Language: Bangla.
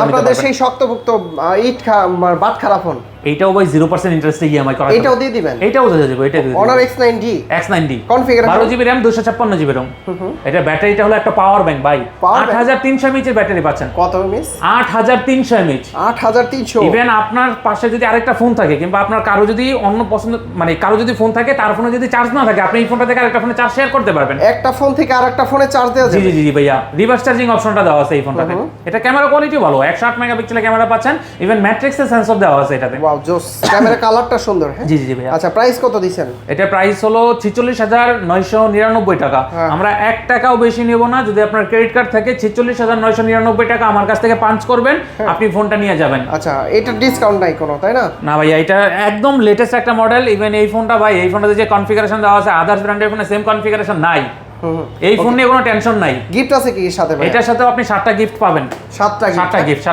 আপনাদের সেই শক্তপোক্ত বাট খারাপ ফোন এইটাও ভাই 0% ইন্টারেস্টে ইএমআই করা এটাও দিয়ে দিবেন এটাও দিয়ে দেব এটা দিয়ে Honor X9D X9D configuration 12 GB RAM 256 GB ROM এটা ব্যাটারিটা হলো একটা পাওয়ার ব্যাংক ভাই 8300 mAh এর ব্যাটারি পাচ্ছেন কত এমএস 8300 mAh 8300 ইভেন আপনার পাশে যদি আরেকটা ফোন থাকে কিংবা আপনার কারো যদি অন্য পছন্দ মানে কারো যদি ফোন থাকে তার ফোনে যদি চার্জ না থাকে আপনি এই ফোনটা থেকে আরেকটা ফোনে চার্জ শেয়ার করতে পারবেন একটা ফোন থেকে আরেকটা ফোনে চার্জ দেওয়া জি যাবে জি জি ভাইয়া রিভার্স চার্জিং অপশনটা দেওয়া আছে এই ফোনটাতে এটা ক্যামেরা কোয়ালিটি ভালো 108 মেগাপিক্সেলের ক্যামেরা পাচ্ছেন ইভেন ম্যাট্রিক্সের সেন্সর দেওয়া আছে এটাতে ওয়াও জোস ক্যামেরা কালারটা সুন্দর হ্যাঁ জি জি ভাইয়া আচ্ছা প্রাইস কত দিবেন এটা প্রাইস হলো 46999 টাকা আমরা 1 টাকাও বেশি নেব না যদি আপনার ক্রেডিট কার্ড থাকে 46999 টাকা আমার কাছ থেকে পাঞ্চ করবেন আপনি ফোনটা নিয়ে যাবেন আচ্ছা এটা ডিসকাউন্ট নাই কোনো তাই না না ভাই এটা একদম লেটেস্ট একটা মডেল ইভেন এই ফোনটা ভাই এই ফোনটাতে যে কনফিগারেশন দেওয়া আছে আদার্স ব্র্যান্ডের ফোনে সেম কনফিগারেশন নাই এই ফোন নিয়ে কোনো টেনশন নাই গিফট আছে কি এর সাথে ভাই এটার সাথেও আপনি 7টা গিফট পাবেন 7টা গিফট